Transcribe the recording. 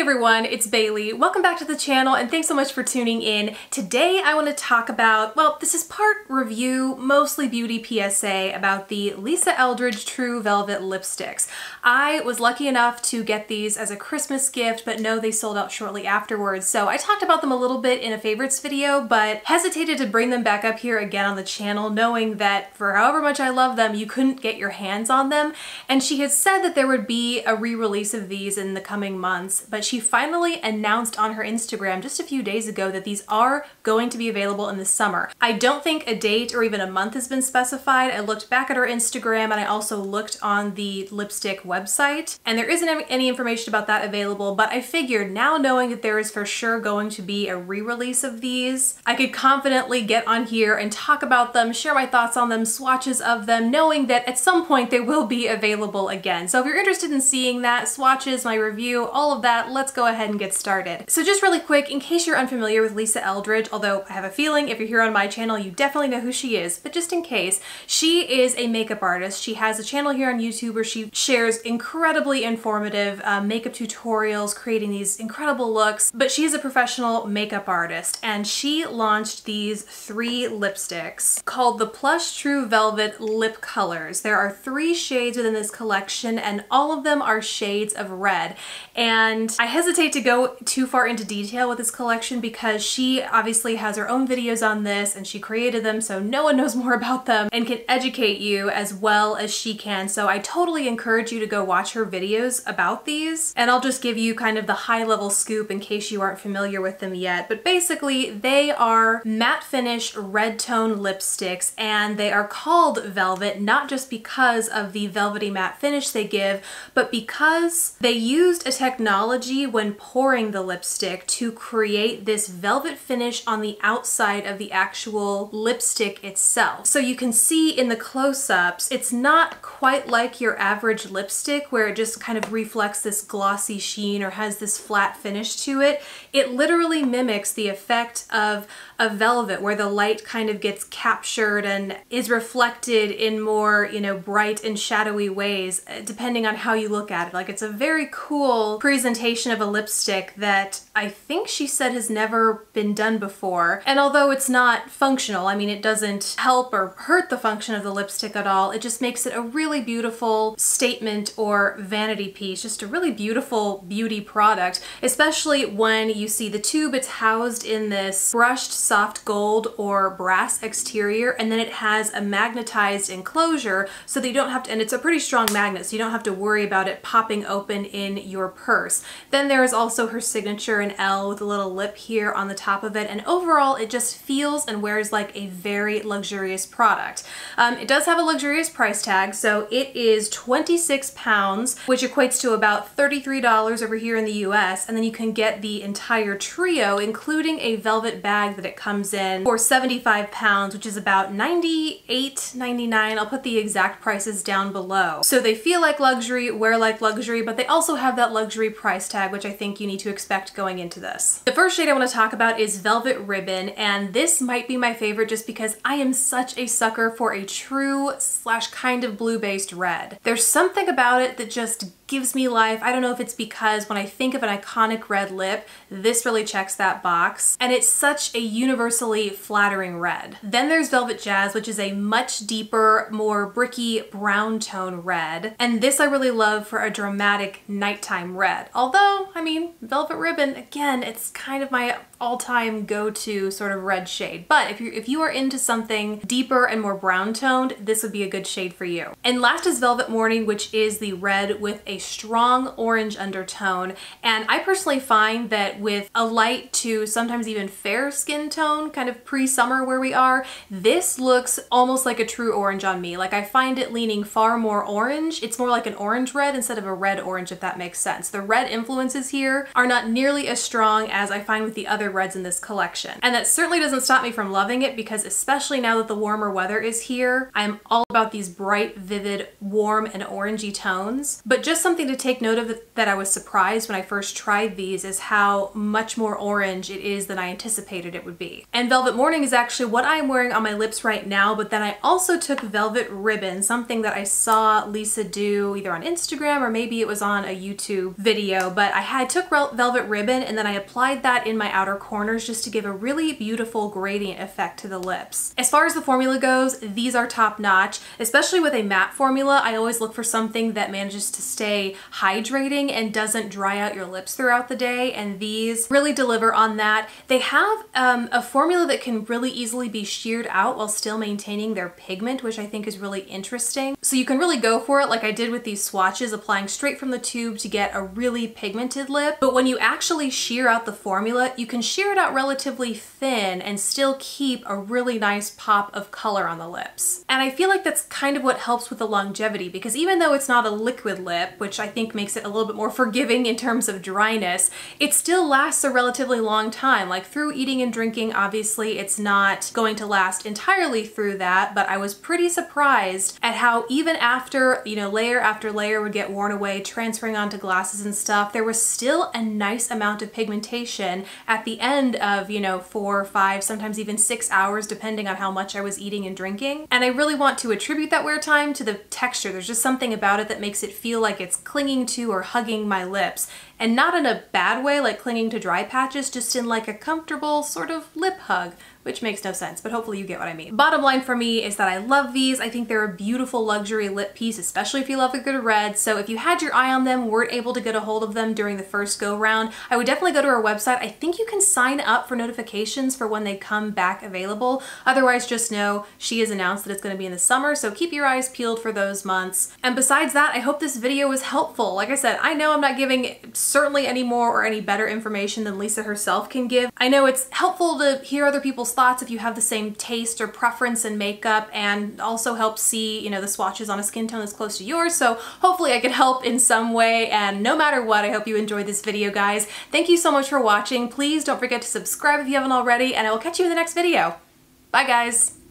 everyone, it's Bailey. Welcome back to the channel and thanks so much for tuning in. Today I want to talk about, well, this is part review, mostly beauty PSA about the Lisa Eldridge True Velvet lipsticks. I was lucky enough to get these as a Christmas gift, but no, they sold out shortly afterwards. So I talked about them a little bit in a favorites video, but hesitated to bring them back up here again on the channel, knowing that for however much I love them, you couldn't get your hands on them. And she had said that there would be a re-release of these in the coming months, but she finally announced on her Instagram just a few days ago that these are going to be available in the summer. I don't think a date or even a month has been specified. I looked back at her Instagram and I also looked on the lipstick website, and there isn't any information about that available, but I figured now knowing that there is for sure going to be a re-release of these, I could confidently get on here and talk about them, share my thoughts on them, swatches of them, knowing that at some point they will be available again. So if you're interested in seeing that, swatches, my review, all of that, let's go ahead and get started. So just really quick, in case you're unfamiliar with Lisa Eldridge, although I have a feeling if you're here on my channel, you definitely know who she is, but just in case, she is a makeup artist. She has a channel here on YouTube where she shares incredibly informative makeup tutorials, creating these incredible looks, but she is a professional makeup artist, and she launched these 3 lipsticks called the Plush True Velvet Lip Colors. There are 3 shades within this collection, and all of them are shades of red. And I hesitate to go too far into detail with this collection because she obviously has her own videos on this and she created them, so no one knows more about them and can educate you as well as she can. So I totally encourage you to go watch her videos about these, and I'll just give you kind of the high-level scoop in case you aren't familiar with them yet. But basically, they are matte finish red tone lipsticks, and they are called velvet not just because of the velvety matte finish they give, but because they used a technology when pouring the lipstick to create this velvet finish on the outside of the actual lipstick itself. So you can see in the close-ups, it's not quite like your average lipstick where it just kind of reflects this glossy sheen or has this flat finish to it. It literally mimics the effect of a velvet where the light kind of gets captured and is reflected in more, you know, bright and shadowy ways, depending on how you look at it. Like, it's a very cool presentation of a lipstick that I think she said has never been done before. And although it's not functional, I mean, it doesn't help or hurt the function of the lipstick at all, it just makes it a really beautiful statement or vanity piece, just a really beautiful beauty product, especially when you see the tube. It's housed in this brushed soft gold or brass exterior, and then it has a magnetized enclosure so that you don't have to, and it's a pretty strong magnet, so you don't have to worry about it popping open in your purse. Then there is also her signature in L with a little lip here on the top of it, and overall it just feels and wears like a very luxurious product. It does have a luxurious price tag, so it is 26 pounds, which equates to about $33 over here in the US, and then you can get the entire trio, including a velvet bag that it comes in, for 75 pounds, which is about $98.99. I'll put the exact prices down below. So they feel like luxury, wear like luxury, but they also have that luxury price tag, which I think you need to expect going into this. The first shade I want to talk about is Velvet Ribbon, and this might be my favorite just because I am such a sucker for a true / kind of blue-based red. There's something about it that just gives me life. I don't know if it's because when I think of an iconic red lip, this really checks that box, and it's such a universally flattering red. Then there's Velvet Jazz, which is a much deeper, more bricky brown tone red, and this I really love for a dramatic nighttime red. Although, I mean, Velvet Ribbon, again, it's kind of my all-time go-to sort of red shade, but if you are into something deeper and more brown toned, this would be a good shade for you. And last is Velvet Morning, which is the red with a strong orange undertone, and I personally find that with a light to sometimes even fair skin tone, kind of pre-summer where we are, this looks almost like a true orange on me. Like, I find it leaning far more orange. It's more like an orange red instead of a red orange, if that makes sense. The red influences here are not nearly as strong as I find with the other reds in this collection. And that certainly doesn't stop me from loving it, because especially now that the warmer weather is here, I'm all about these bright, vivid, warm, and orangey tones. But just something to take note of that I was surprised when I first tried these is how much more orange it is than I anticipated it would be. And Velvet Morning is actually what I'm wearing on my lips right now, but then I also took Velvet Ribbon, something that I saw Lisa do either on Instagram or maybe it was on a YouTube video, but I took Velvet Ribbon and then I applied that in my outer corners just to give a really beautiful gradient effect to the lips. As far as the formula goes, these are top notch, especially with a matte formula. I always look for something that manages to stay hydrating and doesn't dry out your lips throughout the day, and these really deliver on that. They have a formula that can really easily be sheared out while still maintaining their pigment, which I think is really interesting. So you can really go for it like I did with these swatches, applying straight from the tube to get a really pigmented lip. But when you actually shear out the formula, you can shear it out relatively thin and still keep a really nice pop of color on the lips. And I feel like that's kind of what helps with the longevity, because even though it's not a liquid lip, which I think makes it a little bit more forgiving in terms of dryness, it still lasts a relatively long time. Like through eating and drinking, obviously it's not going to last entirely through that, but I was pretty surprised at how even after, you know, layer after layer would get worn away, transferring onto glasses and stuff, there was still a nice amount of pigmentation at the end of, you know, 4, 5, sometimes even 6 hours, depending on how much I was eating and drinking. And I really want to attribute that wear time to the texture. There's just something about it that makes it feel like it's clinging to or hugging my lips. And not in a bad way, like clinging to dry patches, just in like a comfortable sort of lip hug, which makes no sense, but hopefully you get what I mean. Bottom line for me is that I love these. I think they're a beautiful luxury lip piece, especially if you love a good red. So if you had your eye on them, weren't able to get a hold of them during the first go round, I would definitely go to our website. I think you can sign up for notifications for when they come back available. Otherwise, just know she has announced that it's gonna be in the summer, so keep your eyes peeled for those months. And besides that, I hope this video was helpful. Like I said, I know I'm not giving certainly any more or any better information than Lisa herself can give. I know it's helpful to hear other people's thoughts if you have the same taste or preference in makeup, and also helps see, you know, the swatches on a skin tone that's close to yours. So hopefully I could help in some way, and no matter what, I hope you enjoyed this video, guys. Thank you so much for watching. Please don't forget to subscribe if you haven't already, and I will catch you in the next video. Bye, guys.